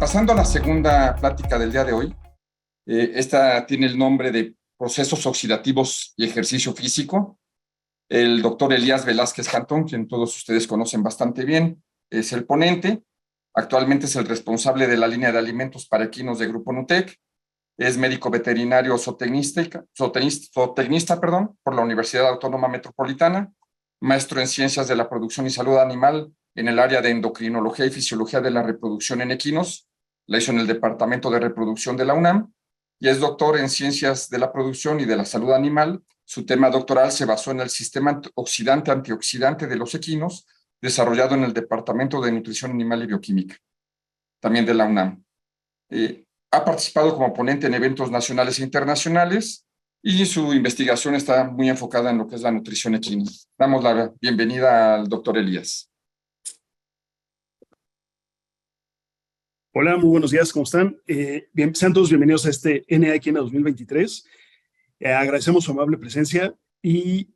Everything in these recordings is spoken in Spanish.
Pasando a la segunda plática del día de hoy, esta tiene el nombre de procesos oxidativos y ejercicio físico. El doctor Elías Velázquez Cantón, quien todos ustedes conocen bastante bien, es el ponente. Actualmente es el responsable de la línea de alimentos para equinos de Grupo Nutec. Es médico veterinario zootecnista, por la Universidad Autónoma Metropolitana, maestro en ciencias de la producción y salud animal en el área de endocrinología y fisiología de la reproducción en equinos. La hizo en el Departamento de Reproducción de la UNAM y es doctor en ciencias de la producción y de la salud animal. Su tema doctoral se basó en el sistema oxidante-antioxidante de los equinos, desarrollado en el Departamento de Nutrición Animal y Bioquímica, también de la UNAM. Ha participado como ponente en eventos nacionales e internacionales y su investigación está muy enfocada en lo que es la nutrición equina. Damos la bienvenida al doctor Elías. Hola, muy buenos días, ¿cómo están? Sean todos bienvenidos a este NA Equina 2023. Agradecemos su amable presencia y,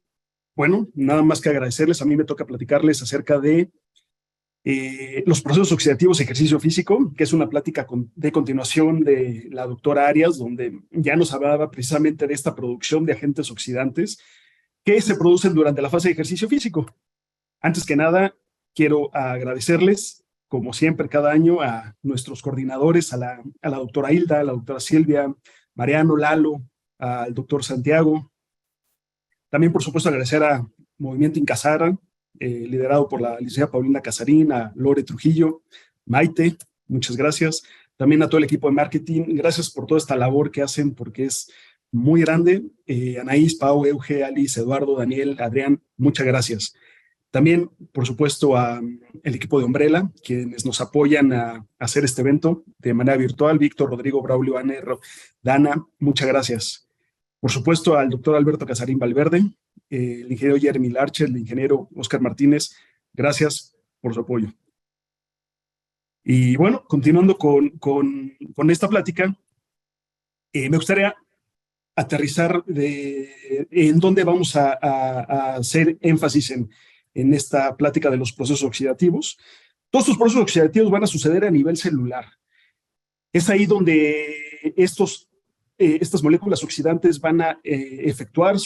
bueno, nada más que agradecerles. A mí me toca platicarles acerca de los procesos oxidativos y ejercicio físico, que es una plática de continuación de la doctora Arias, donde ya nos hablaba precisamente de esta producción de agentes oxidantes que se producen durante la fase de ejercicio físico. Antes que nada, quiero agradecerles, como siempre, cada año, a nuestros coordinadores, a la doctora Hilda, a la doctora Silvia, Mariano, Lalo, al doctor Santiago. También, por supuesto, agradecer a Movimiento Incasara, liderado por la licenciada Paulina Casarín, a Lore Trujillo, Maite, muchas gracias. También a todo el equipo de marketing, gracias por toda esta labor que hacen, porque es muy grande. Anaís, Pau, Euge, Alice, Eduardo, Daniel, Adrián, muchas gracias. También, por supuesto, al equipo de Umbrella, quienes nos apoyan a hacer este evento de manera virtual. Víctor, Rodrigo, Braulio, Aner, Dana, muchas gracias. Por supuesto, al doctor Alberto Casarín Valverde, el ingeniero Jeremy Larcher, el ingeniero Oscar Martínez, gracias por su apoyo. Y bueno, continuando con esta plática, me gustaría aterrizar en dónde vamos a hacer énfasis en esta plática de los procesos oxidativos. Todos estos procesos oxidativos van a suceder a nivel celular. Es ahí donde estas moléculas oxidantes van a efectuar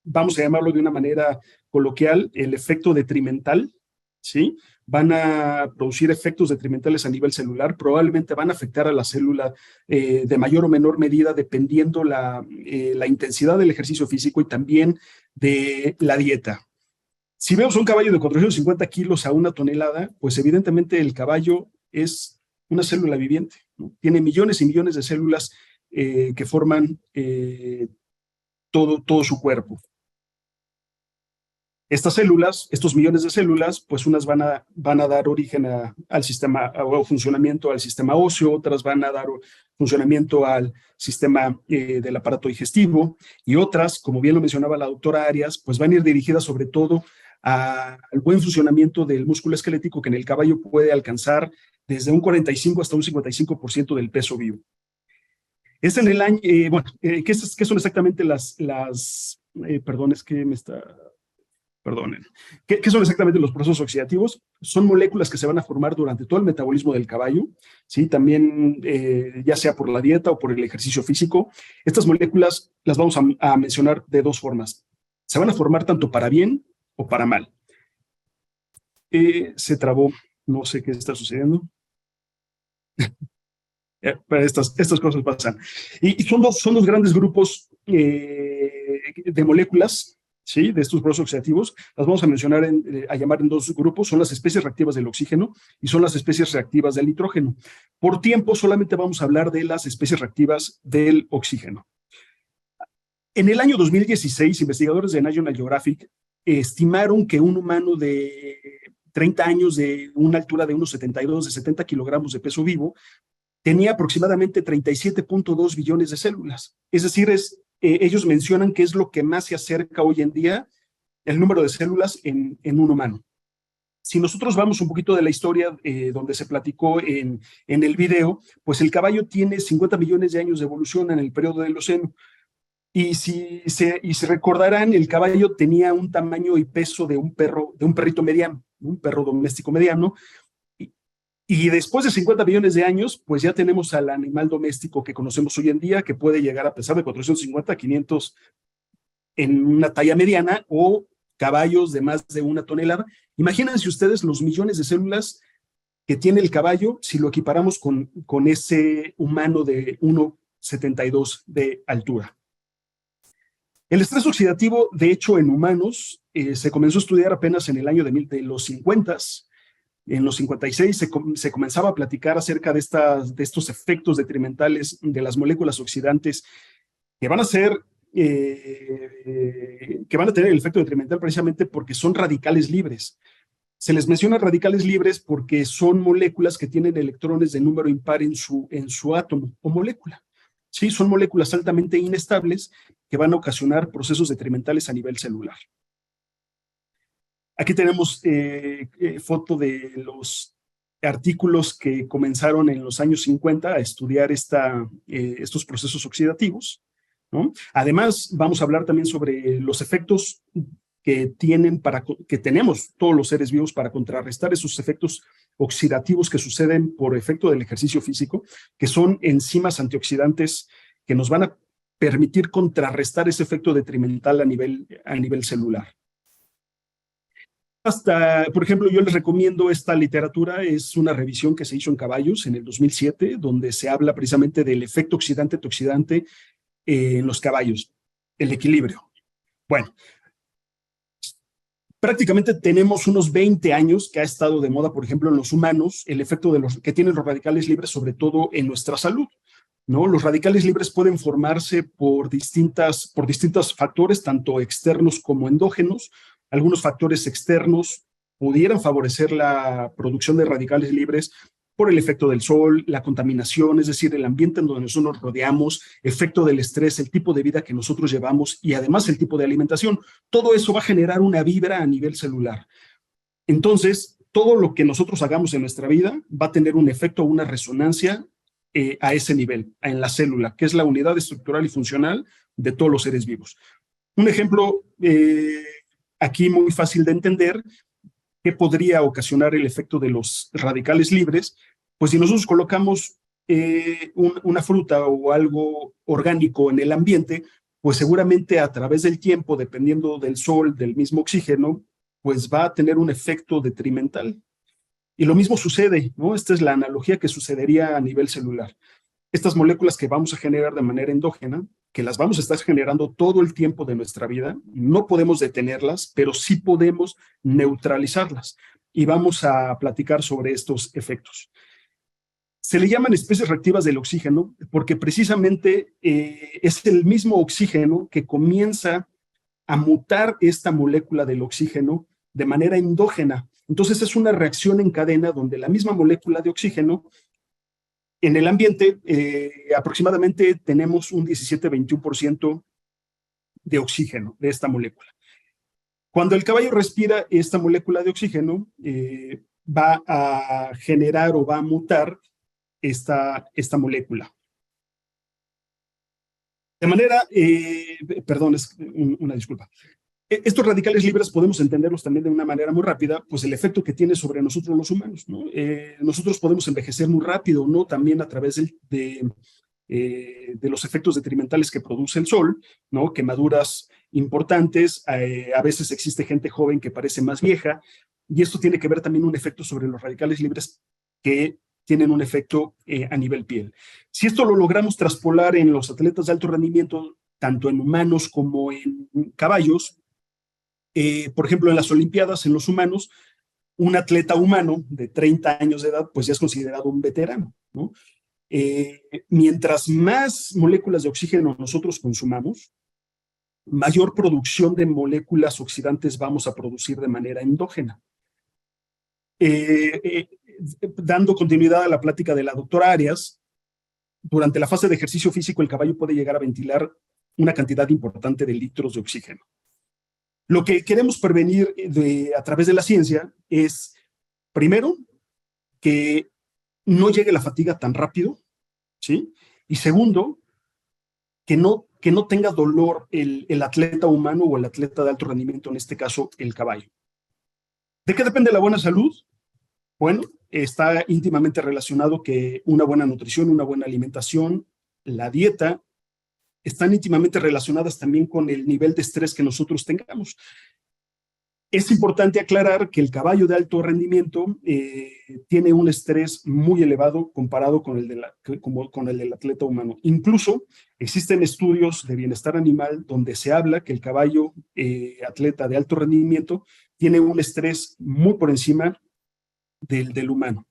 vamos a llamarlo de una manera coloquial, el efecto detrimental, ¿sí? Van a producir efectos detrimentales a nivel celular, probablemente van a afectar a la célula de mayor o menor medida dependiendo la intensidad del ejercicio físico y también de la dieta. Si vemos un caballo de 450 kilos a 1 tonelada, pues evidentemente el caballo es una célula viviente, ¿no? Tiene millones y millones de células que forman todo su cuerpo. Estas células, estos millones de células, pues unas van a dar origen al sistema o funcionamiento al sistema óseo, otras van a dar funcionamiento al sistema del aparato digestivo y otras, como bien lo mencionaba la doctora Arias, pues van a ir dirigidas sobre todo al buen funcionamiento del músculo esquelético que en el caballo puede alcanzar desde un 45 hasta un 55% del peso vivo. Es en el año, ¿qué son exactamente perdón, es que me está... Perdonen. ¿Qué son exactamente los procesos oxidativos? Son moléculas que se van a formar durante todo el metabolismo del caballo, ¿sí? También ya sea por la dieta o por el ejercicio físico. Estas moléculas las vamos a mencionar de dos formas. Se van a formar tanto para bien o para mal. Se trabó, no sé qué está sucediendo. Pero estas cosas pasan. Y son dos grandes grupos de moléculas, ¿sí? De estos procesos oxidativos. Las vamos a mencionar, a llamar en dos grupos. Son las especies reactivas del oxígeno y son las especies reactivas del nitrógeno. Por tiempo solamente vamos a hablar de las especies reactivas del oxígeno. En el año 2016, investigadores de National Geographic estimaron que un humano de 30 años de una altura de unos 72, de 70 kilogramos de peso vivo, tenía aproximadamente 37.2 billones de células. Es decir, ellos mencionan que es lo que más se acerca hoy en día el número de células en un humano. Si nosotros vamos un poquito de la historia donde se platicó en el video, pues el caballo tiene 50 millones de años de evolución en el periodo del Eoceno. Y si se recordarán, el caballo tenía un tamaño y peso de un perrito mediano, un perro doméstico mediano. Y después de 50 millones de años, pues ya tenemos al animal doméstico que conocemos hoy en día, que puede llegar a pesar de 450 a 500 en una talla mediana, o caballos de más de 1 tonelada. Imagínense ustedes los millones de células que tiene el caballo si lo equiparamos con ese humano de 1,72 de altura. El estrés oxidativo, de hecho, en humanos se comenzó a estudiar apenas en el año de los 50. En los 56 se comenzaba a platicar acerca de estos efectos detrimentales de las moléculas oxidantes que van a tener el efecto detrimental precisamente porque son radicales libres. Se les menciona radicales libres porque son moléculas que tienen electrones de número impar en su átomo o molécula. Sí, son moléculas altamente inestables que van a ocasionar procesos detrimentales a nivel celular. Aquí tenemos foto de los artículos que comenzaron en los años 50 a estudiar estos procesos oxidativos, ¿no? Además, vamos a hablar también sobre los efectos que tenemos todos los seres vivos para contrarrestar esos efectos oxidativos que suceden por efecto del ejercicio físico, que son enzimas antioxidantes que nos van a permitir contrarrestar ese efecto detrimental a nivel celular. Por ejemplo, yo les recomiendo esta literatura, es una revisión que se hizo en caballos en el 2007, donde se habla precisamente del efecto oxidante-antioxidante en los caballos, el equilibrio. Bueno, prácticamente tenemos unos 20 años que ha estado de moda, por ejemplo, en los humanos, el efecto que tienen los radicales libres, sobre todo en nuestra salud, ¿no? Los radicales libres pueden formarse por distintos factores, tanto externos como endógenos. Algunos factores externos pudieran favorecer la producción de radicales libres por el efecto del sol, la contaminación, es decir, el ambiente en donde nosotros nos rodeamos, efecto del estrés, el tipo de vida que nosotros llevamos y además el tipo de alimentación. Todo eso va a generar una vibra a nivel celular. Entonces, todo lo que nosotros hagamos en nuestra vida va a tener un efecto o una resonancia a ese nivel, en la célula, que es la unidad estructural y funcional de todos los seres vivos. Un ejemplo aquí muy fácil de entender, ¿qué podría ocasionar el efecto de los radicales libres? Pues si nosotros colocamos una fruta o algo orgánico en el ambiente, pues seguramente a través del tiempo, dependiendo del sol, del mismo oxígeno, pues va a tener un efecto detrimental. Y lo mismo sucede, ¿no? Esta es la analogía que sucedería a nivel celular. Estas moléculas que vamos a generar de manera endógena, que las vamos a estar generando todo el tiempo de nuestra vida, no podemos detenerlas, pero sí podemos neutralizarlas. Y vamos a platicar sobre estos efectos. Se le llaman especies reactivas del oxígeno porque precisamente es el mismo oxígeno que comienza a mutar esta molécula del oxígeno de manera endógena. Entonces es una reacción en cadena donde la misma molécula de oxígeno en el ambiente aproximadamente tenemos un 17-21% de oxígeno de esta molécula. Cuando el caballo respira esta molécula de oxígeno, va a generar o va a mutar esta molécula. De manera, perdón, es una disculpa. Estos radicales libres podemos entenderlos también de una manera muy rápida, pues el efecto que tiene sobre nosotros los humanos, ¿no? Nosotros podemos envejecer muy rápido, ¿no? También a través de los efectos detrimentales que produce el sol, ¿no? Quemaduras importantes, a veces existe gente joven que parece más vieja, y esto tiene que ver también un efecto sobre los radicales libres que tienen un efecto a nivel piel. Si esto lo logramos traspolar en los atletas de alto rendimiento, tanto en humanos como en caballos, por ejemplo, en las Olimpiadas, en los humanos, un atleta humano de 30 años de edad, pues ya es considerado un veterano, ¿no? Mientras más moléculas de oxígeno nosotros consumamos, mayor producción de moléculas oxidantes vamos a producir de manera endógena. Dando continuidad a la plática de la doctora Arias, durante la fase de ejercicio físico el caballo puede llegar a ventilar una cantidad importante de litros de oxígeno. Lo que queremos prevenir a través de la ciencia es, primero, que no llegue la fatiga tan rápido, ¿sí? Y segundo, que no tenga dolor el atleta humano o el atleta de alto rendimiento, en este caso el caballo. ¿De qué depende la buena salud? Bueno, está íntimamente relacionado que una buena nutrición, una buena alimentación, la dieta, están íntimamente relacionadas también con el nivel de estrés que nosotros tengamos. Es importante aclarar que el caballo de alto rendimiento tiene un estrés muy elevado comparado con con el del atleta humano. Incluso existen estudios de bienestar animal donde se habla que el caballo atleta de alto rendimiento tiene un estrés muy por encima del humano.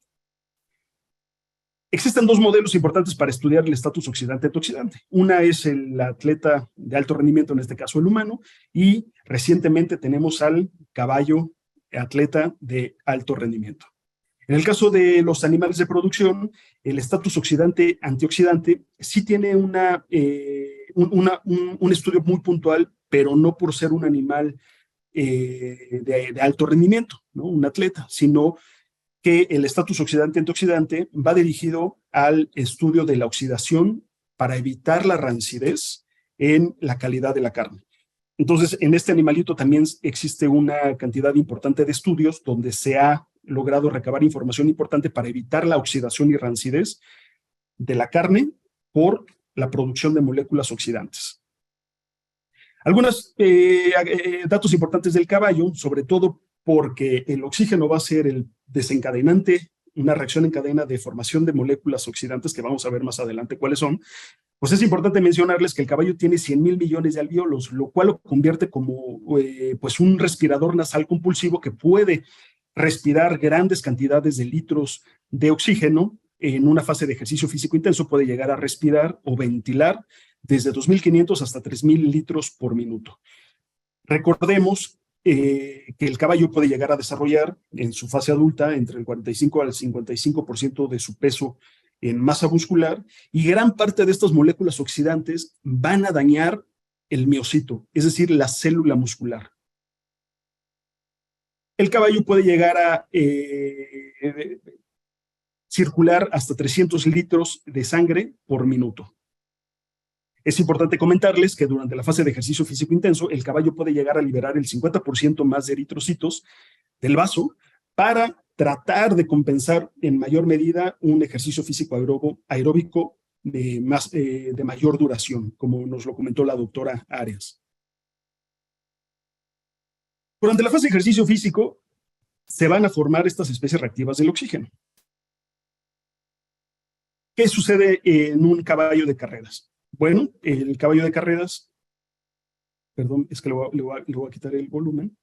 Existen dos modelos importantes para estudiar el estatus oxidante-antioxidante. Una es el atleta de alto rendimiento, en este caso el humano, y recientemente tenemos al caballo atleta de alto rendimiento. En el caso de los animales de producción, el estatus oxidante-antioxidante sí tiene un estudio muy puntual, pero no por ser un animal de alto rendimiento, ¿no? Un atleta, sino que el estatus oxidante-antioxidante va dirigido al estudio de la oxidación para evitar la rancidez en la calidad de la carne. Entonces, en este animalito también existe una cantidad importante de estudios donde se ha logrado recabar información importante para evitar la oxidación y rancidez de la carne por la producción de moléculas oxidantes. Algunos datos importantes del caballo, sobre todo porque el oxígeno va a ser el desencadenante, una reacción en cadena de formación de moléculas oxidantes, que vamos a ver más adelante cuáles son. Pues es importante mencionarles que el caballo tiene 100,000 millones de alvéolos, lo cual lo convierte como pues un respirador nasal compulsivo que puede respirar grandes cantidades de litros de oxígeno. En una fase de ejercicio físico intenso puede llegar a respirar o ventilar desde 2.500 hasta 3.000 litros por minuto. Recordemos que el caballo puede llegar a desarrollar en su fase adulta entre el 45 al 55% de su peso en masa muscular, y gran parte de estas moléculas oxidantes van a dañar el miocito, es decir, la célula muscular. El caballo puede llegar a circular hasta 300 litros de sangre por minuto. Es importante comentarles que durante la fase de ejercicio físico intenso, el caballo puede llegar a liberar el 50% más de eritrocitos del vaso para tratar de compensar en mayor medida un ejercicio físico aeróbico de mayor duración, como nos lo comentó la doctora Arias. Durante la fase de ejercicio físico se van a formar estas especies reactivas del oxígeno. ¿Qué sucede en un caballo de carreras? Bueno, el caballo de carreras, perdón, es que le voy a quitar el volumen.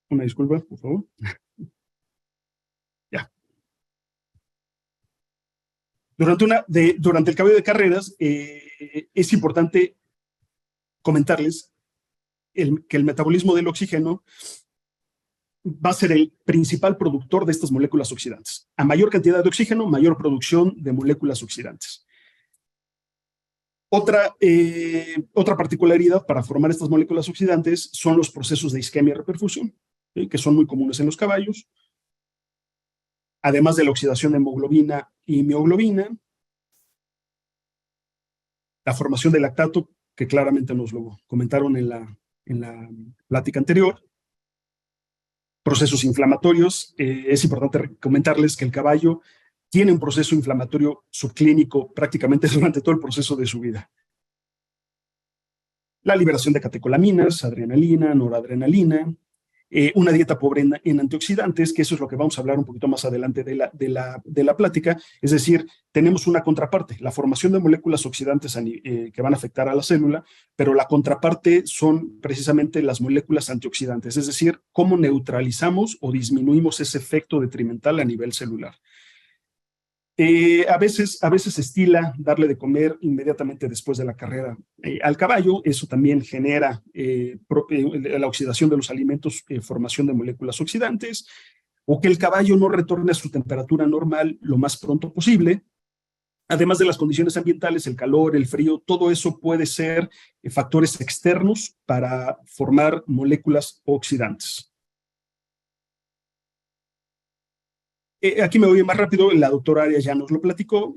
Una disculpa, por favor. Ya. Durante el caballo de carreras, es importante comentarles que el metabolismo del oxígeno va a ser el principal productor de estas moléculas oxidantes. A mayor cantidad de oxígeno, mayor producción de moléculas oxidantes. Otra particularidad para formar estas moléculas oxidantes son los procesos de isquemia y reperfusión, ¿sí? Que son muy comunes en los caballos, además de la oxidación de hemoglobina y mioglobina, la formación de lactato, que claramente nos lo comentaron en la plática anterior, procesos inflamatorios. Es importante comentarles que el caballo tiene un proceso inflamatorio subclínico prácticamente durante todo el proceso de su vida. La liberación de catecolaminas, adrenalina, noradrenalina, una dieta pobre en antioxidantes, que eso es lo que vamos a hablar un poquito más adelante de la plática. Es decir, tenemos una contraparte, la formación de moléculas oxidantes que van a afectar a la célula, pero la contraparte son precisamente las moléculas antioxidantes, es decir, cómo neutralizamos o disminuimos ese efecto detrimental a nivel celular. A veces se estila darle de comer inmediatamente después de la carrera al caballo. Eso también genera la oxidación de los alimentos, formación de moléculas oxidantes, o que el caballo no retorne a su temperatura normal lo más pronto posible. Además de las condiciones ambientales, el calor, el frío, todo eso puede ser factores externos para formar moléculas oxidantes. Aquí me voy más rápido, la doctora Arias ya nos lo platicó.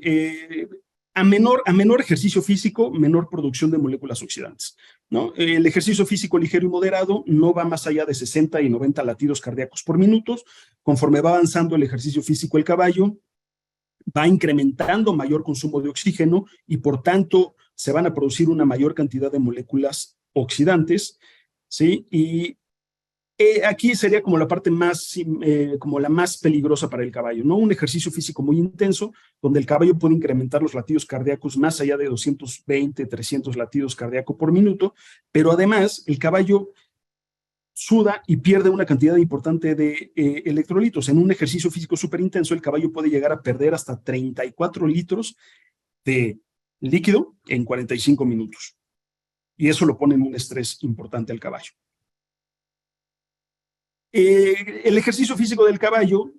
a menor ejercicio físico, menor producción de moléculas oxidantes, ¿no? El ejercicio físico ligero y moderado no va más allá de 60 y 90 latidos cardíacos por minuto. Conforme va avanzando el ejercicio físico, el caballo va incrementando mayor consumo de oxígeno y por tanto se van a producir una mayor cantidad de moléculas oxidantes, ¿sí? Y aquí sería como la parte más, como la más peligrosa para el caballo, ¿no? Un ejercicio físico muy intenso, donde el caballo puede incrementar los latidos cardíacos más allá de 220, 300 latidos cardíacos por minuto, pero además el caballo suda y pierde una cantidad importante de electrolitos. En un ejercicio físico súper intenso, el caballo puede llegar a perder hasta 34 litros de líquido en 45 minutos. Y eso lo pone en un estrés importante al caballo. El ejercicio físico del caballo,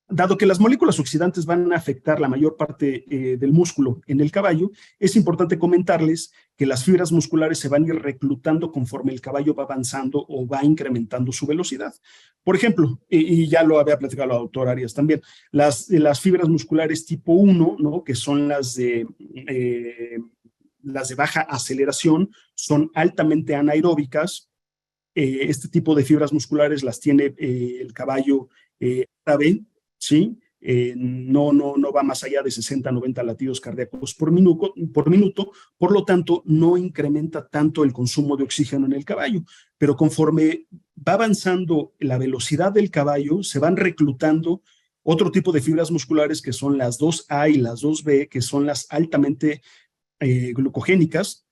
dado que las moléculas oxidantes van a afectar la mayor parte del músculo en el caballo, es importante comentarles que las fibras musculares se van a ir reclutando conforme el caballo va avanzando o va incrementando su velocidad. Por ejemplo, y ya lo había platicado la doctora Arias también, las fibras musculares tipo 1, ¿no? Que son las de baja aceleración, son altamente anaeróbicas. Este tipo de fibras musculares las tiene el caballo ave, ¿sí? No va más allá de 60, 90 latidos cardíacos por minuto, por lo tanto, no incrementa tanto el consumo de oxígeno en el caballo, pero conforme va avanzando la velocidad del caballo, se van reclutando otro tipo de fibras musculares que son las 2A y las 2B, que son las altamente glucogénicas,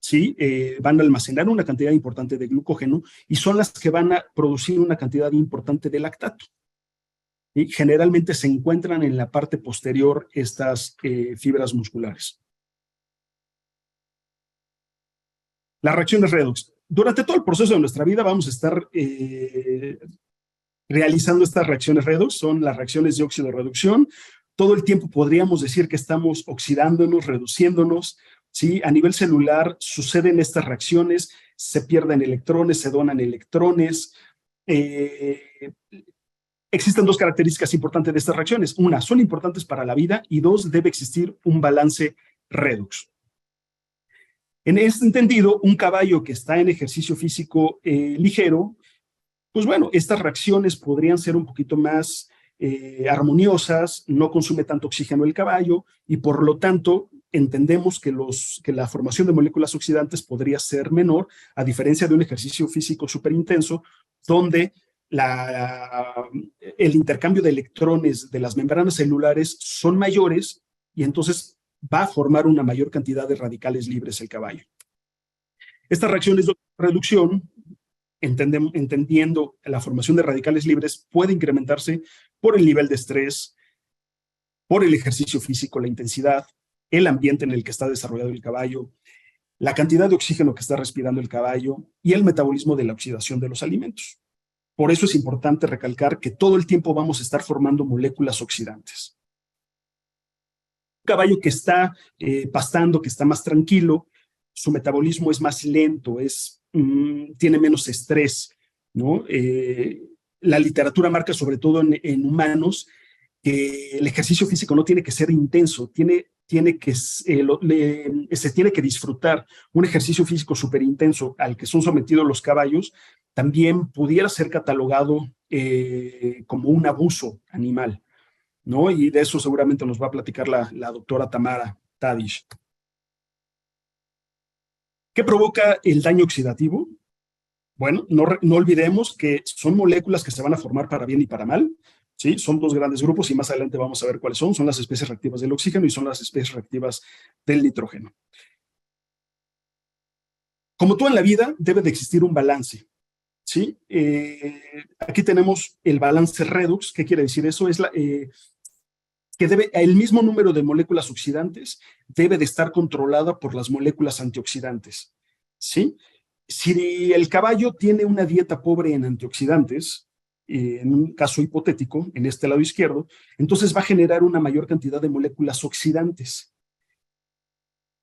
¿sí? Van a almacenar una cantidad importante de glucógeno y son las que van a producir una cantidad importante de lactato. Y generalmente se encuentran en la parte posterior estas fibras musculares. Las reacciones redox. Durante todo el proceso de nuestra vida vamos a estar realizando estas reacciones redox, son las reacciones de óxido-reducción. Todo el tiempo podríamos decir que estamos oxidándonos, reduciéndonos, ¿sí? A nivel celular suceden estas reacciones, se pierden electrones, se donan electrones. Existen dos características importantes de estas reacciones. Una, son importantes para la vida y dos, debe existir un balance redox. En este entendido, un caballo que está en ejercicio físico ligero, pues bueno, estas reacciones podrían ser un poquito más armoniosas, no consume tanto oxígeno el caballo y por lo tanto entendemos que la formación de moléculas oxidantes podría ser menor, a diferencia de un ejercicio físico súper intenso, donde el intercambio de electrones de las membranas celulares son mayores y entonces va a formar una mayor cantidad de radicales libres el caballo. Estas reacciones de reducción, entendiendo la formación de radicales libres, puede incrementarse por el nivel de estrés, por el ejercicio físico, la intensidad, el ambiente en el que está desarrollado el caballo, la cantidad de oxígeno que está respirando el caballo y el metabolismo de la oxidación de los alimentos. Por eso es importante recalcar que todo el tiempo vamos a estar formando moléculas oxidantes. Un caballo que está pastando, que está más tranquilo, su metabolismo es más lento, tiene menos estrés, ¿no? La literatura marca, sobre todo en humanos, que el ejercicio físico no tiene que ser intenso, se tiene que disfrutar. Un ejercicio físico súper intenso al que son sometidos los caballos también pudiera ser catalogado como un abuso animal, ¿no? Y de eso seguramente nos va a platicar la doctora Tamara Tadish. ¿Qué provoca el daño oxidativo? Bueno, no olvidemos que son moléculas que se van a formar para bien y para mal, ¿sí? Son dos grandes grupos y más adelante vamos a ver cuáles son. Son las especies reactivas del oxígeno y son las especies reactivas del nitrógeno. Como todo en la vida, debe de existir un balance, ¿sí? Aquí tenemos el balance redox. ¿Qué quiere decir eso? Es que el mismo número de moléculas oxidantes debe de estar controlada por las moléculas antioxidantes, ¿sí? Si el caballo tiene una dieta pobre en antioxidantes, en un caso hipotético, en este lado izquierdo, entonces va a generar una mayor cantidad de moléculas oxidantes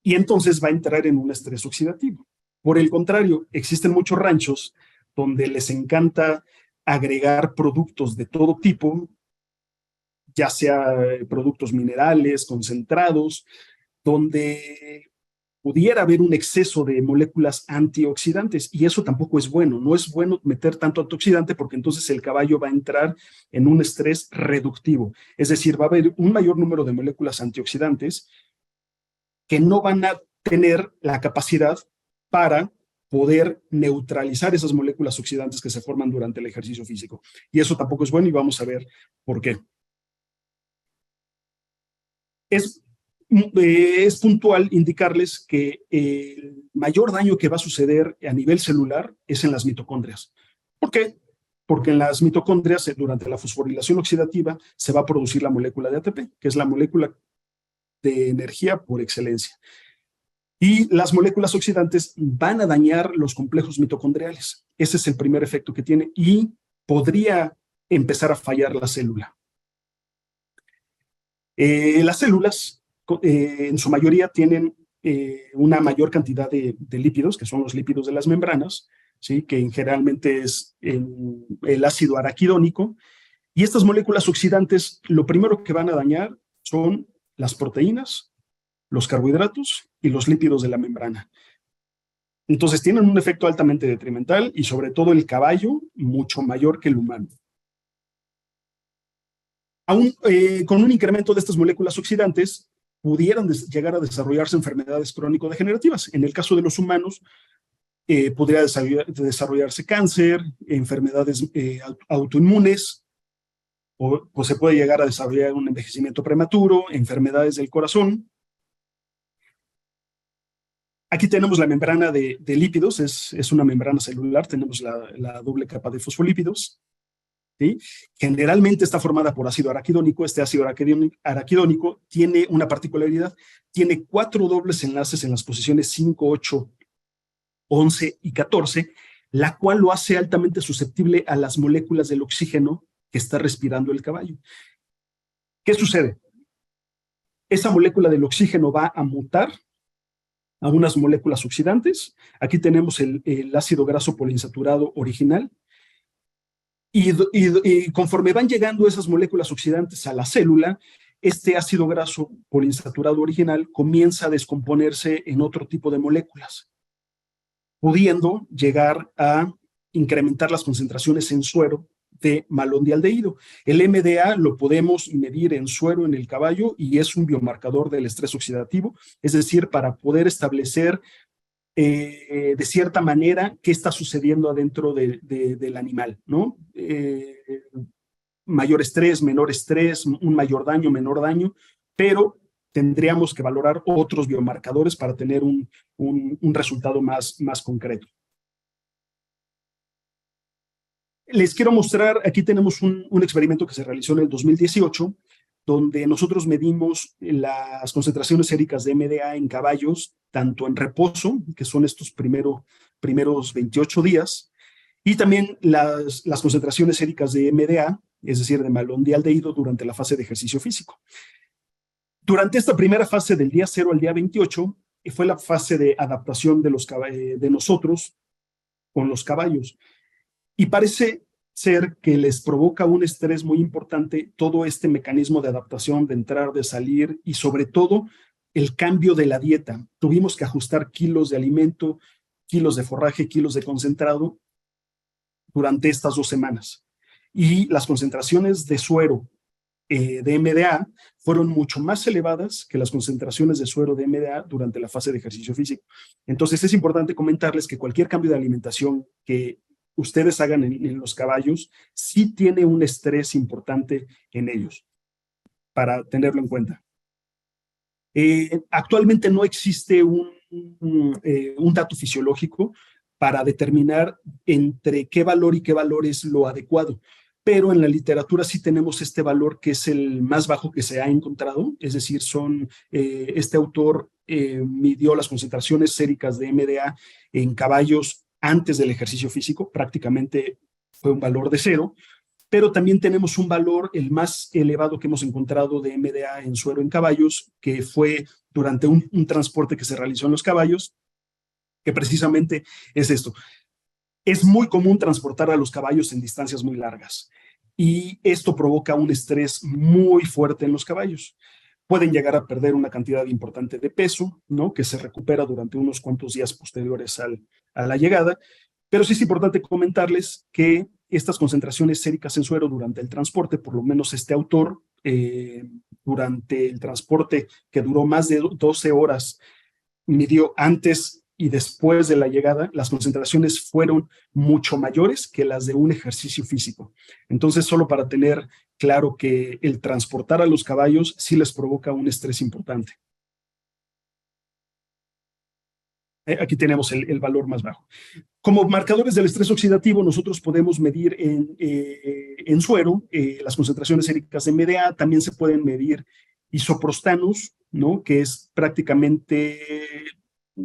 y entonces va a entrar en un estrés oxidativo. Por el contrario, existen muchos ranchos donde les encanta agregar productos de todo tipo, ya sea productos minerales, concentrados, donde pudiera haber un exceso de moléculas antioxidantes y eso tampoco es bueno. No es bueno meter tanto antioxidante porque entonces el caballo va a entrar en un estrés reductivo. Es decir, va a haber un mayor número de moléculas antioxidantes que no van a tener la capacidad para poder neutralizar esas moléculas oxidantes que se forman durante el ejercicio físico. Y eso tampoco es bueno y vamos a ver por qué. Es puntual indicarles que el mayor daño que va a suceder a nivel celular es en las mitocondrias. ¿Por qué? Porque en las mitocondrias, durante la fosforilación oxidativa, se va a producir la molécula de ATP, que es la molécula de energía por excelencia. Y las moléculas oxidantes van a dañar los complejos mitocondriales. Ese es el primer efecto que tiene y podría empezar a fallar la célula. Las células, en su mayoría, tienen una mayor cantidad de lípidos, que son los lípidos de las membranas, ¿sí? Que generalmente es el ácido araquidónico. Y estas moléculas oxidantes, lo primero que van a dañar son las proteínas, los carbohidratos y los lípidos de la membrana. Entonces tienen un efecto altamente detrimental y sobre todo el caballo mucho mayor que el humano. Aún con un incremento de estas moléculas oxidantes, pudieran llegar a desarrollarse enfermedades crónico-degenerativas. En el caso de los humanos, podría desarrollarse cáncer, enfermedades autoinmunes, o pues se puede llegar a desarrollar un envejecimiento prematuro, enfermedades del corazón. Aquí tenemos la membrana de lípidos, es una membrana celular, tenemos la doble capa de fosfolípidos. ¿Sí? Generalmente está formada por ácido araquidónico. Este ácido araquidónico tiene una particularidad, tiene 4 dobles enlaces en las posiciones 5, 8, 11 y 14, la cual lo hace altamente susceptible a las moléculas del oxígeno que está respirando el caballo. ¿Qué sucede? Esa molécula del oxígeno va a mutar a unas moléculas oxidantes. Aquí tenemos el ácido graso poliinsaturado original. Y conforme van llegando esas moléculas oxidantes a la célula, este ácido graso poliinsaturado original comienza a descomponerse en otro tipo de moléculas, pudiendo llegar a incrementar las concentraciones en suero de malondialdehído. El MDA lo podemos medir en suero en el caballo y es un biomarcador del estrés oxidativo, es decir, para poder establecer de cierta manera qué está sucediendo adentro del animal, ¿no? Mayor estrés, menor estrés, un mayor daño, menor daño, pero tendríamos que valorar otros biomarcadores para tener un resultado más concreto. Les quiero mostrar, aquí tenemos un experimento que se realizó en el 2018, donde nosotros medimos las concentraciones séricas de MDA en caballos, tanto en reposo, que son estos primeros 28 días, y también las concentraciones séricas de MDA, es decir, de malondialdehído, durante la fase de ejercicio físico. Durante esta primera fase del día 0 al día 28, fue la fase de adaptación de nosotros con los caballos. Y parece ser que les provoca un estrés muy importante todo este mecanismo de adaptación, de entrar, de salir y sobre todo el cambio de la dieta. Tuvimos que ajustar kilos de alimento, kilos de forraje, kilos de concentrado durante estas 2 semanas. Y las concentraciones de suero de MDA fueron mucho más elevadas que las concentraciones de suero de MDA durante la fase de ejercicio físico. Entonces es importante comentarles que cualquier cambio de alimentación que ustedes hagan en los caballos, sí tiene un estrés importante en ellos, para tenerlo en cuenta. Actualmente no existe un dato fisiológico para determinar entre qué valor y qué valor es lo adecuado, pero en la literatura sí tenemos este valor que es el más bajo que se ha encontrado, es decir, este autor midió las concentraciones séricas de MDA en caballos antes del ejercicio físico, prácticamente fue un valor de 0, pero también tenemos un valor, el más elevado que hemos encontrado de MDA en suero en caballos, que fue durante un transporte que se realizó en los caballos, que precisamente es esto. Es muy común transportar a los caballos en distancias muy largas. y esto provoca un estrés muy fuerte en los caballos. Pueden llegar a perder una cantidad importante de peso, ¿no? Que se recupera durante unos cuantos días posteriores a la llegada, pero sí es importante comentarles que estas concentraciones séricas en suero durante el transporte, por lo menos este autor, durante el transporte que duró más de 12 horas, midió antes y después de la llegada, las concentraciones fueron mucho mayores que las de un ejercicio físico. Entonces, solo para tener claro que el transportar a los caballos sí les provoca un estrés importante. Aquí tenemos el valor más bajo. Como marcadores del estrés oxidativo, nosotros podemos medir en suero las concentraciones séricas de MDA, también se pueden medir isoprostanos, ¿no? Que es prácticamente,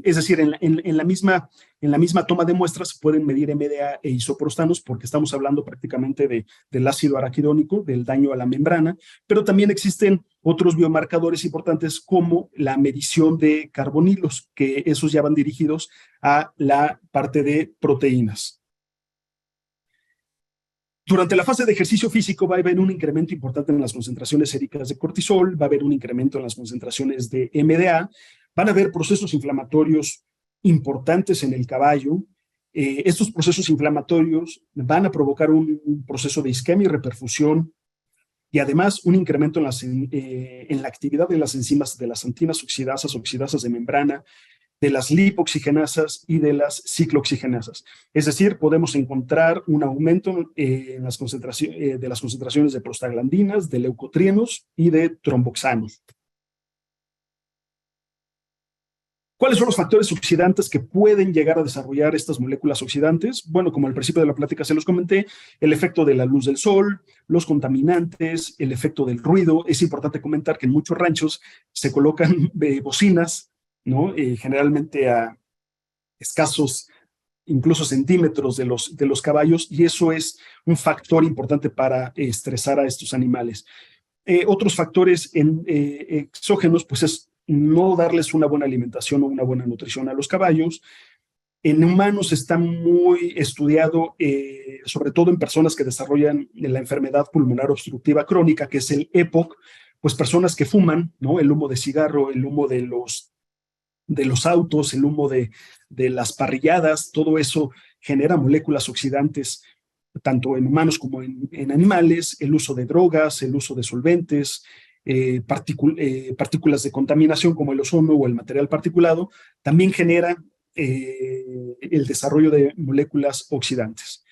es decir, en la misma toma de muestras se pueden medir MDA e isoprostanos porque estamos hablando prácticamente del ácido araquidónico, del daño a la membrana, pero también existen otros biomarcadores importantes como la medición de carbonilos, que esos ya van dirigidos a la parte de proteínas. Durante la fase de ejercicio físico va a haber un incremento importante en las concentraciones séricas de cortisol, va a haber un incremento en las concentraciones de MDA, van a haber procesos inflamatorios importantes en el caballo. Estos procesos inflamatorios van a provocar un proceso de isquemia y reperfusión y además un incremento en la actividad de las enzimas de las antinas oxidasas de membrana, de las lipoxigenasas y de las ciclooxigenasas. Es decir, podemos encontrar un aumento en las de las concentraciones de prostaglandinas, de leucotrienos y de tromboxanos. ¿Cuáles son los factores oxidantes que pueden llegar a desarrollar estas moléculas oxidantes? Bueno, como al principio de la plática se los comenté, el efecto de la luz del sol, los contaminantes, el efecto del ruido. Es importante comentar que en muchos ranchos se colocan bocinas, ¿no? Generalmente a escasos, incluso centímetros de los caballos, y eso es un factor importante para estresar a estos animales. Otros factores exógenos, pues es no darles una buena alimentación o una buena nutrición a los caballos. En humanos está muy estudiado, sobre todo en personas que desarrollan la enfermedad pulmonar obstructiva crónica, que es el EPOC, pues personas que fuman, ¿no? El humo de cigarro, el humo de los autos, el humo de las parrilladas, todo eso genera moléculas oxidantes tanto en humanos como en animales, el uso de drogas, el uso de solventes, partículas de contaminación como el ozono o el material particulado, también genera el desarrollo de moléculas oxidantes.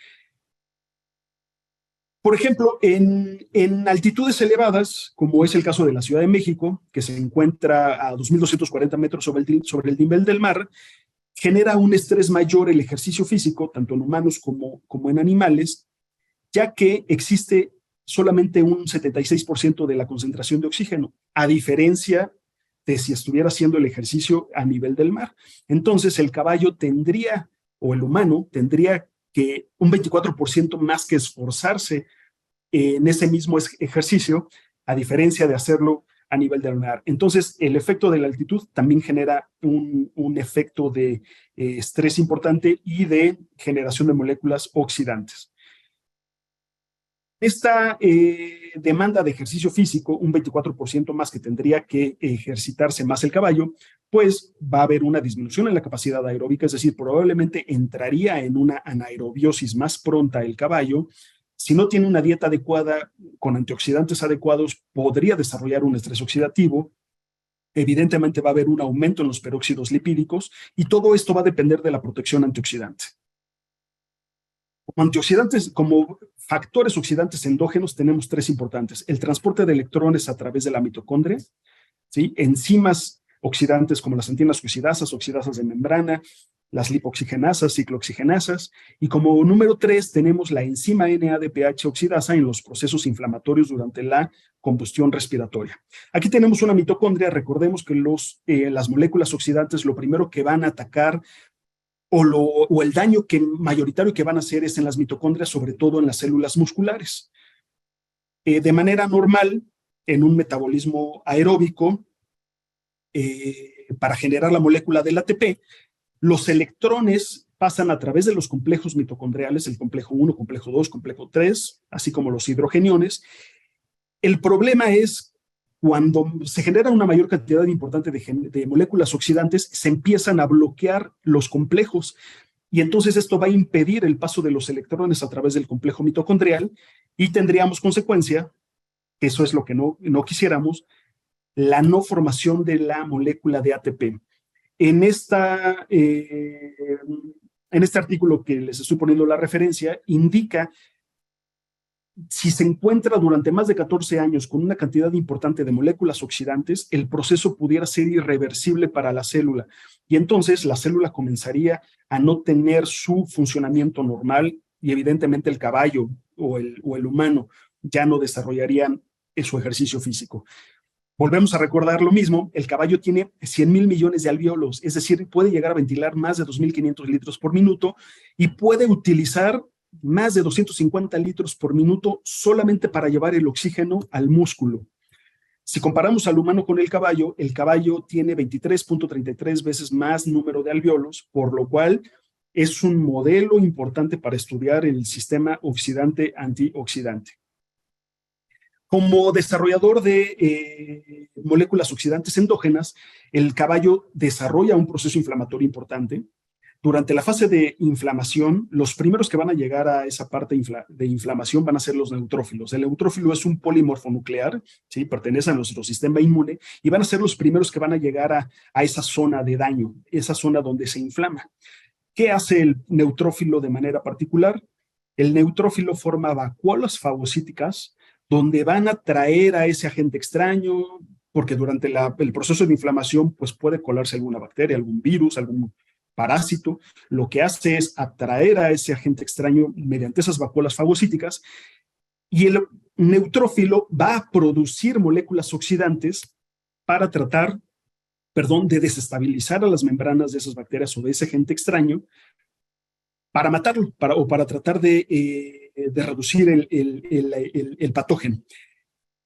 Por ejemplo, en altitudes elevadas, como es el caso de la Ciudad de México, que se encuentra a 2.240 metros sobre el nivel del mar, genera un estrés mayor el ejercicio físico, tanto en humanos como en animales, ya que existe solamente un 76% de la concentración de oxígeno, a diferencia de si estuviera haciendo el ejercicio a nivel del mar. Entonces, el caballo tendría, o el humano, tendría que un 24% más que esforzarse en ese mismo ejercicio, a diferencia de hacerlo a nivel del mar. Entonces, el efecto de la altitud también genera un efecto de estrés importante y de generación de moléculas oxidantes. Esta demanda de ejercicio físico, un 24% más que tendría que ejercitarse más el caballo, pues va a haber una disminución en la capacidad aeróbica, es decir, probablemente entraría en una anaerobiosis más pronta el caballo. Si no tiene una dieta adecuada con antioxidantes adecuados, podría desarrollar un estrés oxidativo. Evidentemente va a haber un aumento en los peróxidos lipídicos y todo esto va a depender de la protección antioxidante. Como antioxidantes, como factores oxidantes endógenos, tenemos tres importantes: el transporte de electrones a través de la mitocondria, ¿sí? Enzimas oxidantes como las antinas oxidasas de membrana, las lipoxigenasas, ciclooxigenasas, y como número 3 tenemos la enzima NADPH oxidasa en los procesos inflamatorios durante la combustión respiratoria. Aquí tenemos una mitocondria. Recordemos que las moléculas oxidantes lo primero que van a atacar o el daño mayoritario que van a hacer es en las mitocondrias, sobre todo en las células musculares. De manera normal, en un metabolismo aeróbico, para generar la molécula del ATP, los electrones pasan a través de los complejos mitocondriales, el complejo 1, complejo 2, complejo 3, así como los hidrogeniones. El problema es cuando se genera una mayor cantidad importante de moléculas oxidantes, se empiezan a bloquear los complejos y entonces esto va a impedir el paso de los electrones a través del complejo mitocondrial y tendríamos consecuencia, que eso es lo que no quisiéramos, la no formación de la molécula de ATP. En este artículo que les estoy poniendo la referencia, indica si se encuentra durante más de 14 años con una cantidad importante de moléculas oxidantes, el proceso pudiera ser irreversible para la célula. Y entonces la célula comenzaría a no tener su funcionamiento normal y evidentemente el caballo o el humano ya no desarrollarían su ejercicio físico. Volvemos a recordar lo mismo, el caballo tiene 100,000 millones de alvéolos, es decir, puede llegar a ventilar más de 2.500 litros por minuto y puede utilizar más de 250 litros por minuto solamente para llevar el oxígeno al músculo. Si comparamos al humano con el caballo tiene 23.33 veces más número de alvéolos, por lo cual es un modelo importante para estudiar el sistema oxidante-antioxidante. Como desarrollador de moléculas oxidantes endógenas, el caballo desarrolla un proceso inflamatorio importante. Durante la fase de inflamación, los primeros que van a llegar a esa parte de inflamación van a ser los neutrófilos. El neutrófilo es un polimorfo nuclear, ¿sí? Pertenece a nuestro sistema inmune y van a ser los primeros que van a llegar a esa zona de daño, esa zona donde se inflama. ¿Qué hace el neutrófilo de manera particular? El neutrófilo forma vacuolas fagocíticas donde van a traer a ese agente extraño, porque durante el proceso de inflamación pues puede colarse alguna bacteria, algún virus, algún parásito. Lo que hace es atraer a ese agente extraño mediante esas vacuolas fagocíticas y el neutrófilo va a producir moléculas oxidantes para tratar, de desestabilizar a las membranas de esas bacterias o de ese agente extraño para matarlo o para tratar de reducir el patógeno.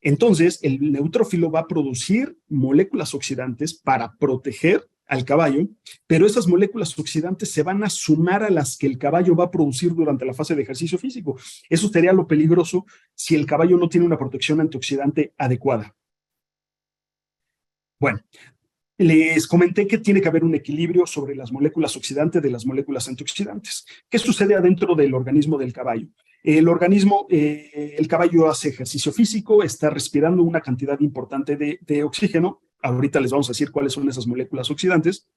Entonces, el neutrófilo va a producir moléculas oxidantes para proteger al caballo, pero esas moléculas oxidantes se van a sumar a las que el caballo va a producir durante la fase de ejercicio físico. Eso sería lo peligroso si el caballo no tiene una protección antioxidante adecuada. Bueno, les comenté que tiene que haber un equilibrio sobre las moléculas oxidantes de las moléculas antioxidantes. ¿Qué sucede adentro del organismo del caballo? El caballo hace ejercicio físico, está respirando una cantidad importante de oxígeno. Ahorita les vamos a decir cuáles son esas moléculas oxidantes.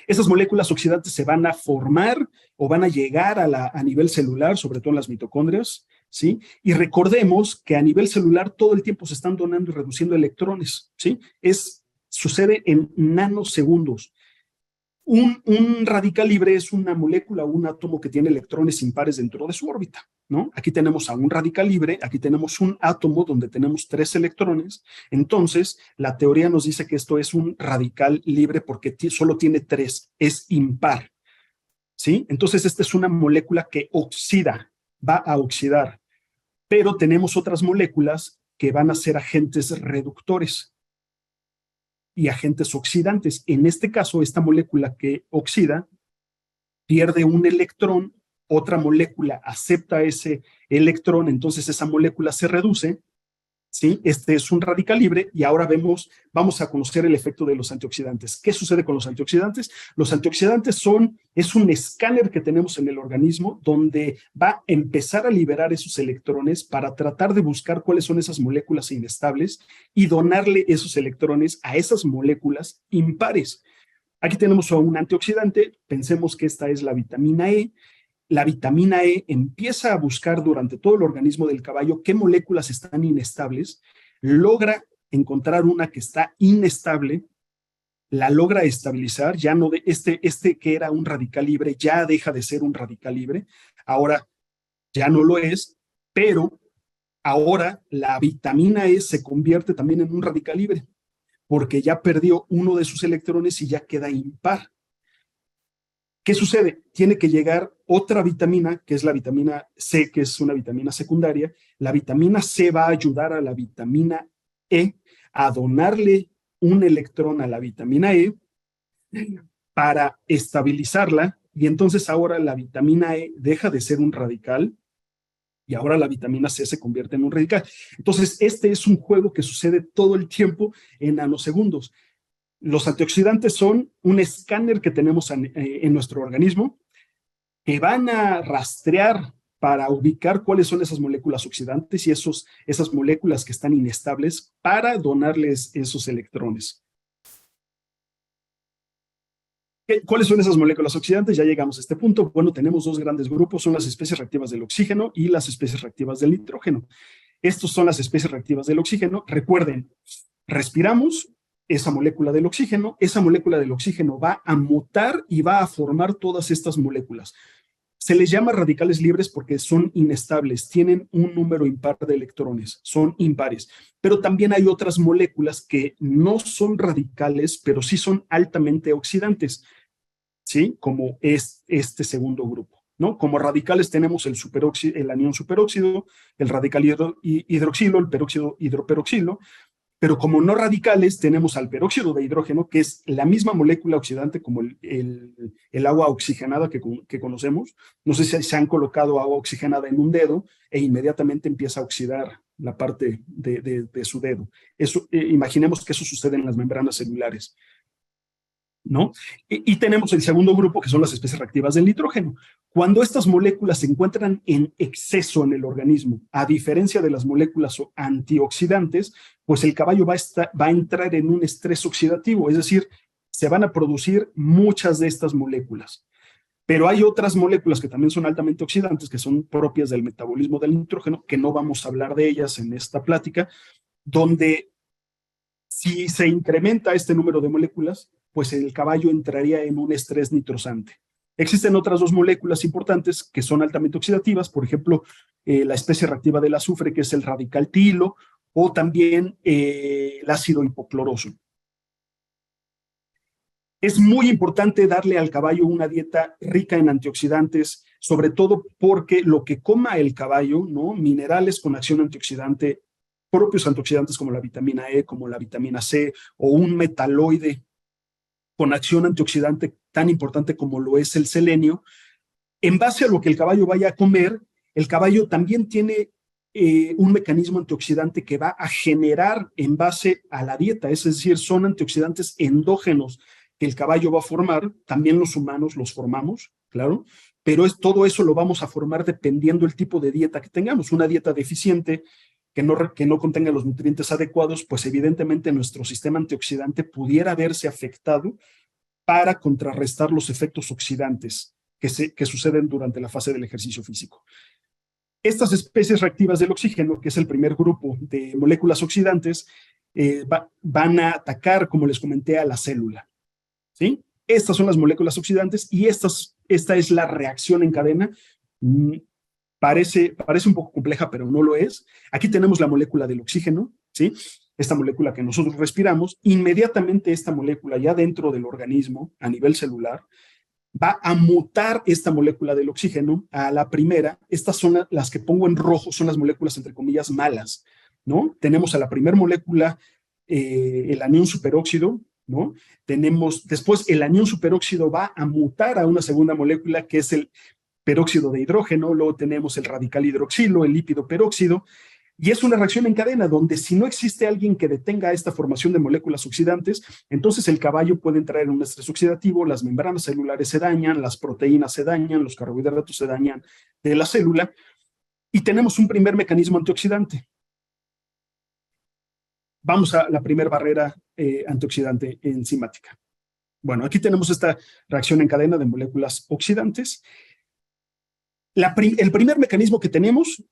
Esas moléculas oxidantes se van a formar o van a llegar a nivel celular, sobre todo en las mitocondrias, ¿sí? Y recordemos que a nivel celular todo el tiempo se están donando y reduciendo electrones, ¿sí? Sucede en nanosegundos. Un radical libre es una molécula o un átomo que tiene electrones impares dentro de su órbita, ¿no? Aquí tenemos a un radical libre, aquí tenemos un átomo donde tenemos 3 electrones. Entonces, la teoría nos dice que esto es un radical libre porque solo tiene 3, es impar, ¿sí? Entonces, esta es una molécula que oxida, va a oxidar, pero tenemos otras moléculas que van a ser agentes reductores y agentes oxidantes. En este caso, esta molécula que oxida pierde un electrón, otra molécula acepta ese electrón, entonces esa molécula se reduce, ¿sí? Este es un radical libre y ahora vamos a conocer el efecto de los antioxidantes. ¿Qué sucede con los antioxidantes? Los antioxidantes es un escáner que tenemos en el organismo donde va a empezar a liberar esos electrones para tratar de buscar cuáles son esas moléculas inestables y donarle esos electrones a esas moléculas impares. Aquí tenemos a un antioxidante, pensemos que esta es la vitamina E. La vitamina E empieza a buscar durante todo el organismo del caballo qué moléculas están inestables, logra encontrar una que está inestable, la logra estabilizar, ya no de este que era un radical libre ya deja de ser un radical libre, ahora ya no lo es, pero ahora la vitamina E se convierte también en un radical libre, porque ya perdió uno de sus electrones y ya queda impar. ¿Qué sucede? Tiene que llegar otra vitamina, que es la vitamina C, que es una vitamina secundaria. La vitamina C va a ayudar a la vitamina E a donarle un electrón a la vitamina E para estabilizarla y entonces ahora la vitamina E deja de ser un radical y ahora la vitamina C se convierte en un radical. Entonces, este es un juego que sucede todo el tiempo en nanosegundos. Los antioxidantes son un escáner que tenemos en nuestro organismo que van a rastrear para ubicar cuáles son esas moléculas oxidantes y esas moléculas que están inestables para donarles esos electrones. ¿Cuáles son esas moléculas oxidantes? Ya llegamos a este punto. Bueno, tenemos dos grandes grupos, son las especies reactivas del oxígeno y las especies reactivas del nitrógeno. Estos son las especies reactivas del oxígeno. Recuerden, respiramos esa molécula del oxígeno va a mutar y va a formar todas estas moléculas. Se les llama radicales libres porque son inestables, tienen un número impar de electrones, son impares. Pero también hay otras moléculas que no son radicales, pero sí son altamente oxidantes, ¿sí? Como es este segundo grupo, ¿no? Como radicales tenemos el anión superóxido, el radical hidroxilo, el peróxido hidroperoxilo, pero como no radicales tenemos al peróxido de hidrógeno, que es la misma molécula oxidante como el agua oxigenada que conocemos. No sé si se han colocado agua oxigenada en un dedo e inmediatamente empieza a oxidar la parte de su dedo. Eso, imaginemos que eso sucede en las membranas celulares, ¿no? Y tenemos el segundo grupo, que son las especies reactivas del nitrógeno. Cuando estas moléculas se encuentran en exceso en el organismo, a diferencia de las moléculas antioxidantes, pues el caballo va a entrar en un estrés oxidativo, es decir, se van a producir muchas de estas moléculas. Pero hay otras moléculas que también son altamente oxidantes, que son propias del metabolismo del nitrógeno, que no vamos a hablar de ellas en esta plática, donde si se incrementa este número de moléculas, pues el caballo entraría en un estrés nitrosante. Existen otras dos moléculas importantes que son altamente oxidativas, por ejemplo, la especie reactiva del azufre, que es el radical tilo, o también el ácido hipocloroso. Es muy importante darle al caballo una dieta rica en antioxidantes, sobre todo porque lo que coma el caballo, ¿no? Minerales con acción antioxidante, propios antioxidantes como la vitamina E, como la vitamina C, o un metaloide con acción antioxidante tan importante como lo es el selenio, en base a lo que el caballo vaya a comer, el caballo también tiene un mecanismo antioxidante que va a generar en base a la dieta, es decir, son antioxidantes endógenos que el caballo va a formar, también los humanos los formamos, claro, pero todo eso lo vamos a formar dependiendo del tipo de dieta que tengamos. Una dieta deficiente que no contenga los nutrientes adecuados, pues evidentemente nuestro sistema antioxidante pudiera verse afectado para contrarrestar los efectos oxidantes que suceden durante la fase del ejercicio físico. Estas especies reactivas del oxígeno, que es el primer grupo de moléculas oxidantes, van a atacar, como les comenté, a la célula, ¿sí? Estas son las moléculas oxidantes y esta es la reacción en cadena. Parece un poco compleja, pero no lo es. Aquí tenemos la molécula del oxígeno, ¿sí? Esta molécula que nosotros respiramos. Inmediatamente esta molécula ya dentro del organismo, a nivel celular, va a mutar esta molécula del oxígeno a la primera. Estas son las que pongo en rojo, son las moléculas, entre comillas, malas, ¿no? Tenemos a la primera molécula, el anión superóxido, ¿no? Tenemos, después el anión superóxido va a mutar a una segunda molécula que es el peróxido de hidrógeno, luego tenemos el radical hidroxilo, el lípido peróxido, y es una reacción en cadena donde si no existe alguien que detenga esta formación de moléculas oxidantes, entonces el caballo puede entrar en un estrés oxidativo, las membranas celulares se dañan, las proteínas se dañan, los carbohidratos se dañan de la célula, y tenemos un primer mecanismo antioxidante. Vamos a la primera barrera antioxidante enzimática. Bueno, aquí tenemos esta reacción en cadena de moléculas oxidantes. El primer mecanismo que tenemos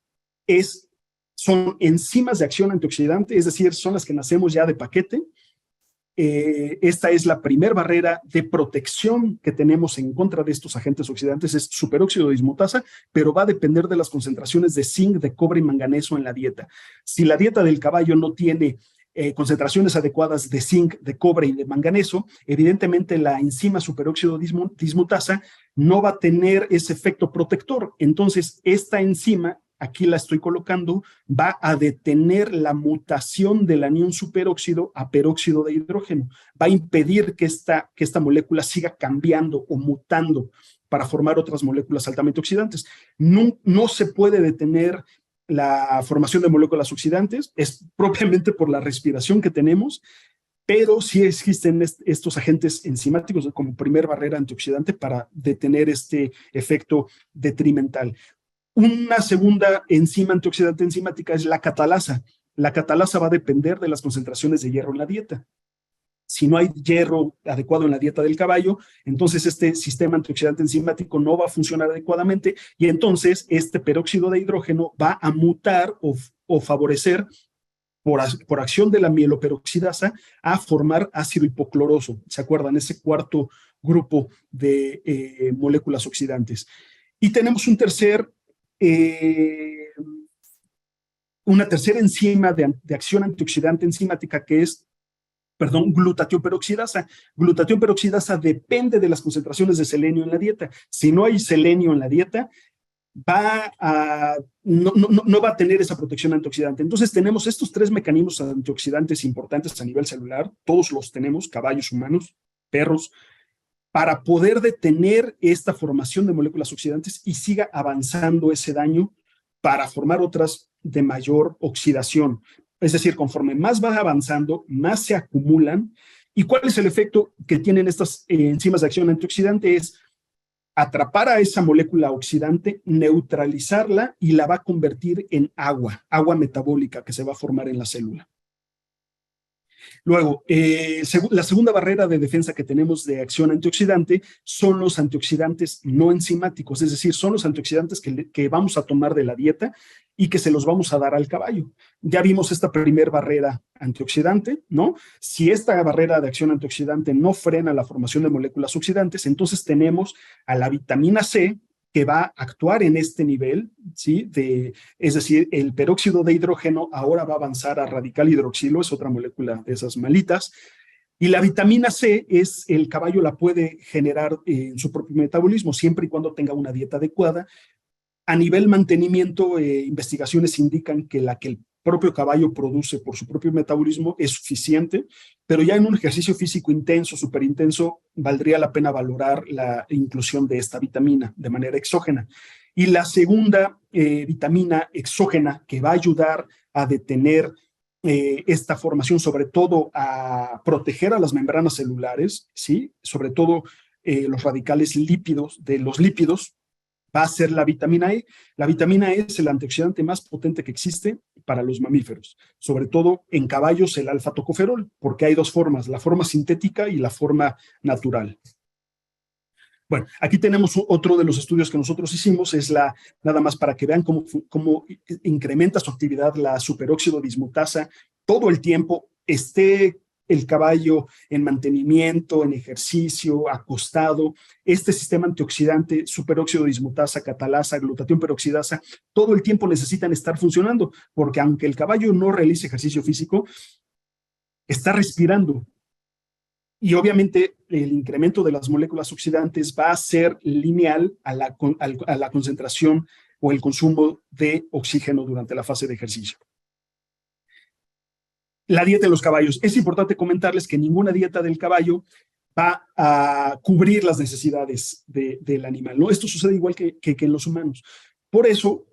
son enzimas de acción antioxidante, es decir, son las que nacemos ya de paquete. Esta es la primera barrera de protección que tenemos en contra de estos agentes oxidantes, es superóxido de dismutasa, pero va a depender de las concentraciones de zinc, de cobre y manganeso en la dieta. Si la dieta del caballo no tiene concentraciones adecuadas de zinc, de cobre y de manganeso, evidentemente la enzima superóxido dismutasa no va a tener ese efecto protector. Entonces, esta enzima, aquí la estoy colocando, va a detener la mutación del anión superóxido a peróxido de hidrógeno. Va a impedir que esta molécula siga cambiando o mutando para formar otras moléculas altamente oxidantes. No se puede detener la formación de moléculas oxidantes, es propiamente por la respiración que tenemos, pero sí existen estos agentes enzimáticos como primer barrera antioxidante para detener este efecto detrimental. Una segunda enzima antioxidante enzimática es la catalasa. La catalasa va a depender de las concentraciones de hierro en la dieta. Si no hay hierro adecuado en la dieta del caballo, entonces este sistema antioxidante enzimático no va a funcionar adecuadamente y entonces este peróxido de hidrógeno va a mutar o favorecer por acción de la mieloperoxidasa a formar ácido hipocloroso. ¿Se acuerdan? Ese cuarto grupo de moléculas oxidantes. Y tenemos una tercera enzima de acción antioxidante enzimática que es glutatión peroxidasa. Glutatión peroxidasa depende de las concentraciones de selenio en la dieta. Si no hay selenio en la dieta, no va a tener esa protección antioxidante. Entonces tenemos estos tres mecanismos antioxidantes importantes a nivel celular, todos los tenemos, caballos, humanos, perros, para poder detener esta formación de moléculas oxidantes y siga avanzando ese daño para formar otras de mayor oxidación. Es decir, conforme más va avanzando, más se acumulan. ¿Y cuál es el efecto que tienen estas enzimas de acción antioxidante? Es atrapar a esa molécula oxidante, neutralizarla y la va a convertir en agua metabólica que se va a formar en la célula. Luego, la segunda barrera de defensa que tenemos de acción antioxidante son los antioxidantes no enzimáticos, es decir, son los antioxidantes que vamos a tomar de la dieta y que se los vamos a dar al caballo. Ya vimos esta primera barrera antioxidante, ¿no? Si esta barrera de acción antioxidante no frena la formación de moléculas oxidantes, entonces tenemos a la vitamina C, que va a actuar en este nivel, ¿sí? Es decir, el peróxido de hidrógeno ahora va a avanzar a radical hidroxilo, es otra molécula de esas malitas, y la vitamina C el caballo la puede generar en su propio metabolismo, siempre y cuando tenga una dieta adecuada. A nivel mantenimiento, investigaciones indican que la que el propio caballo produce por su propio metabolismo es suficiente, pero ya en un ejercicio físico intenso, súper intenso, valdría la pena valorar la inclusión de esta vitamina de manera exógena. Y la segunda vitamina exógena que va a ayudar a detener esta formación, sobre todo a proteger a las membranas celulares, ¿sí? Sobre todo los radicales lípidos, de los lípidos, va a ser la vitamina E. La vitamina E es el antioxidante más potente que existe para los mamíferos, sobre todo en caballos el alfa-tocoferol, porque hay dos formas, la forma sintética y la forma natural. Bueno, aquí tenemos otro de los estudios que nosotros hicimos, nada más para que vean cómo incrementa su actividad la superóxido dismutasa todo el tiempo, esté el caballo en mantenimiento, en ejercicio, acostado. Este sistema antioxidante, superóxido dismutasa, catalasa, glutatión peroxidasa, todo el tiempo necesitan estar funcionando, porque aunque el caballo no realice ejercicio físico, está respirando. Y obviamente el incremento de las moléculas oxidantes va a ser lineal a la concentración o el consumo de oxígeno durante la fase de ejercicio. La dieta de los caballos. Es importante comentarles que ninguna dieta del caballo va a cubrir las necesidades del animal, ¿no? Esto sucede igual que en los humanos. Por eso,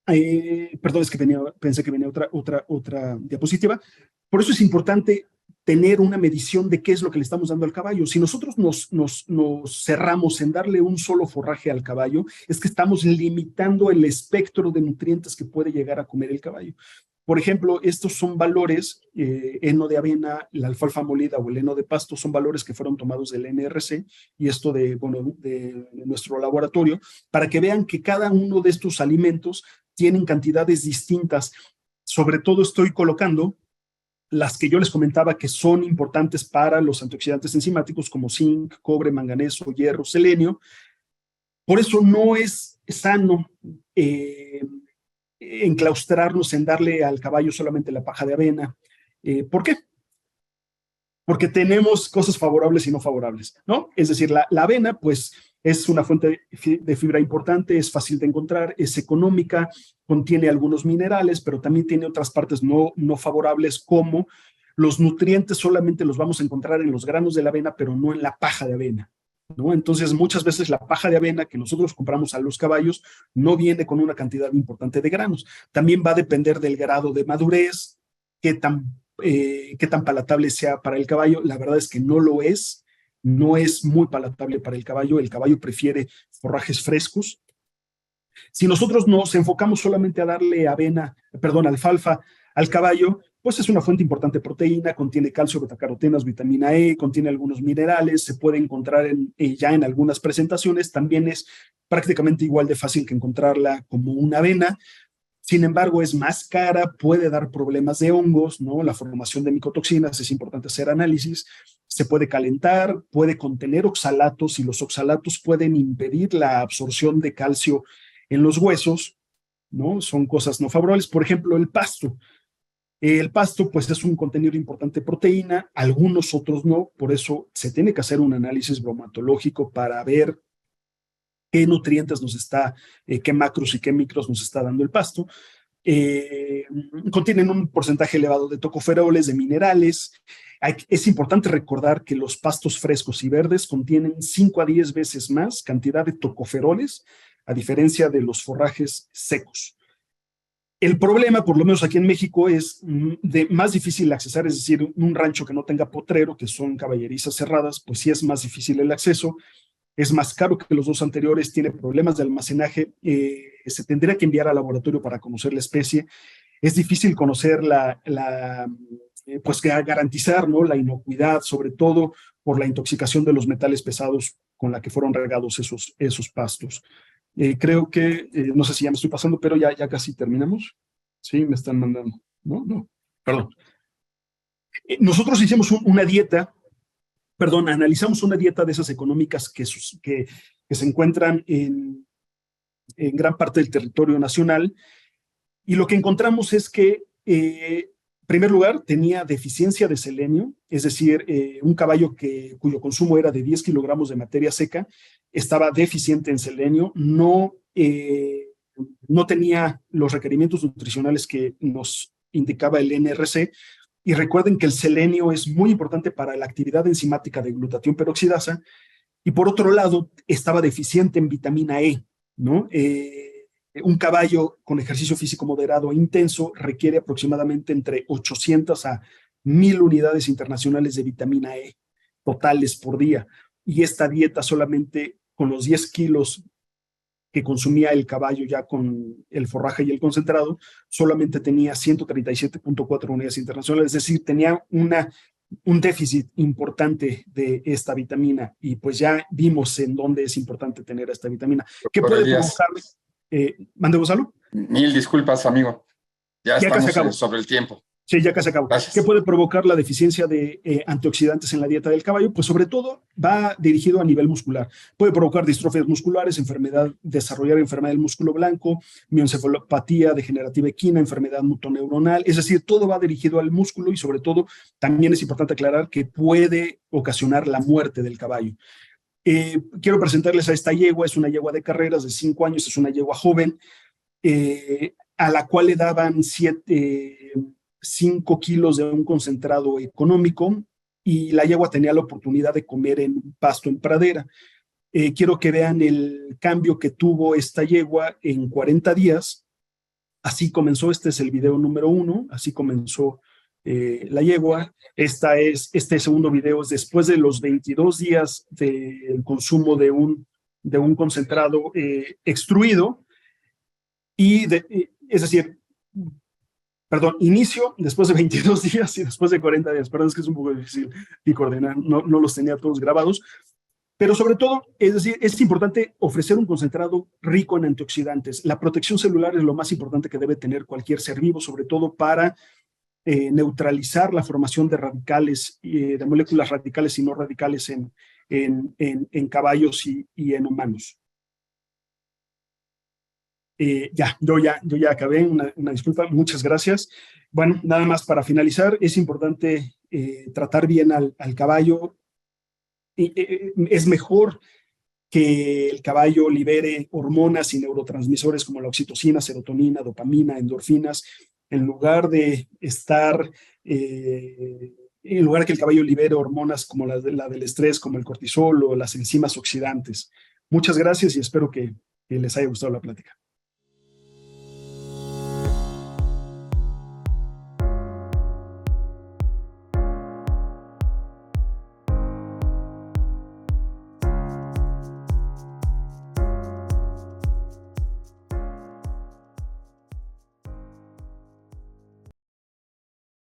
perdón, es que pensé que venía otra diapositiva. Por eso es importante tener una medición de qué es lo que le estamos dando al caballo. Si nosotros nos cerramos en darle un solo forraje al caballo, es que estamos limitando el espectro de nutrientes que puede llegar a comer el caballo. Por ejemplo, estos son valores, heno de avena, la alfalfa molida o el heno de pasto, son valores que fueron tomados del NRC y esto de nuestro laboratorio, para que vean que cada uno de estos alimentos tienen cantidades distintas. Sobre todo estoy colocando las que yo les comentaba que son importantes para los antioxidantes enzimáticos como zinc, cobre, manganeso, hierro, selenio. Por eso no es sano enclaustrarnos en darle al caballo solamente la paja de avena. ¿Por qué? Porque tenemos cosas favorables y no favorables, ¿no? Es decir, la avena, pues, es una fuente de fibra importante, es fácil de encontrar, es económica, contiene algunos minerales, pero también tiene otras partes no favorables, como los nutrientes solamente los vamos a encontrar en los granos de la avena, pero no en la paja de avena. ¿no? Entonces, muchas veces la paja de avena que nosotros compramos a los caballos no viene con una cantidad importante de granos. También va a depender del grado de madurez, qué tan palatable sea para el caballo. La verdad es que no lo es, no es muy palatable para el caballo prefiere forrajes frescos. Si nosotros nos enfocamos solamente a darle alfalfa al caballo, pues es una fuente importante de proteína, contiene calcio, betacarotenas, vitamina E, contiene algunos minerales, se puede encontrar ya en algunas presentaciones, también es prácticamente igual de fácil que encontrarla como una avena. Sin embargo, es más cara, puede dar problemas de hongos, ¿no? La formación de micotoxinas, es importante hacer análisis, se puede calentar, puede contener oxalatos y los oxalatos pueden impedir la absorción de calcio en los huesos, ¿no? Son cosas no favorables. Por ejemplo, el pasto. El pasto, pues, es un contenido importante de proteína, algunos otros no, por eso se tiene que hacer un análisis bromatológico para ver qué nutrientes qué macros y qué micros nos está dando el pasto. Contienen un porcentaje elevado de tocoferoles, de minerales. Es importante recordar que los pastos frescos y verdes contienen 5 a 10 veces más cantidad de tocoferoles, a diferencia de los forrajes secos. El problema, por lo menos aquí en México, es de más difícil accesar, es decir, un rancho que no tenga potrero, que son caballerizas cerradas, pues sí es más difícil el acceso, es más caro que los dos anteriores, tiene problemas de almacenaje, se tendría que enviar al laboratorio para conocer la especie, es difícil conocer pues que garantizar, ¿no?, la inocuidad, sobre todo por la intoxicación de los metales pesados con la que fueron regados esos pastos. Creo que, no sé si ya me estoy pasando, pero ya casi terminamos. Sí, me están mandando. No, perdón. Nosotros hicimos una dieta, analizamos una dieta de esas económicas que se encuentran en gran parte del territorio nacional, y lo que encontramos es que, en primer lugar, tenía deficiencia de selenio, es decir, un caballo cuyo consumo era de 10 kilogramos de materia seca, estaba deficiente en selenio, no tenía los requerimientos nutricionales que nos indicaba el NRC, y recuerden que el selenio es muy importante para la actividad enzimática de glutatión peroxidasa, y por otro lado, estaba deficiente en vitamina E, ¿no? Un caballo con ejercicio físico moderado e intenso requiere aproximadamente entre 800 a 1000 unidades internacionales de vitamina E totales por día. Y esta dieta solamente con los 10 kilos que consumía el caballo ya con el forraje y el concentrado, solamente tenía 137.4 unidades internacionales, es decir, tenía un déficit importante de esta vitamina, y pues ya vimos en dónde es importante tener esta vitamina. ¿Qué puede provocar? ¿Mande, Gonzalo? Mil disculpas, amigo. Ya casi estamos sobre el tiempo. Sí, ya casi acabo. Gracias. ¿Qué puede provocar la deficiencia de antioxidantes en la dieta del caballo? Pues sobre todo va dirigido a nivel muscular. Puede provocar distrofias musculares, desarrollar enfermedad del músculo blanco, mioencefalopatía degenerativa equina, enfermedad motoneuronal. Es decir, todo va dirigido al músculo, y sobre todo también es importante aclarar que puede ocasionar la muerte del caballo. Quiero presentarles a esta yegua. Es una yegua de carreras de 5 años, es una yegua joven, a la cual le daban 5 kilos de un concentrado económico, y la yegua tenía la oportunidad de comer en pasto en pradera. Quiero que vean el cambio que tuvo esta yegua en 40 días. Así comenzó, este es el video número 1, así comenzó la yegua. Este segundo video es después de los 22 días del consumo de un concentrado extruido, es decir, inicio después de 22 días y después de 40 días. Perdón, es que es un poco difícil de coordinar, no los tenía todos grabados. Pero sobre todo, es decir, es importante ofrecer un concentrado rico en antioxidantes. La protección celular es lo más importante que debe tener cualquier ser vivo, sobre todo para neutralizar la formación de radicales, de moléculas radicales y no radicales en caballos y en humanos. Yo ya acabé, una disculpa, muchas gracias. Bueno, nada más para finalizar, es importante tratar bien al caballo. Es mejor que el caballo libere hormonas y neurotransmisores como la oxitocina, serotonina, dopamina, endorfinas, en lugar de estar en lugar de que el cabello libere hormonas como la del estrés, como el cortisol o las enzimas oxidantes. Muchas gracias y espero que les haya gustado la plática.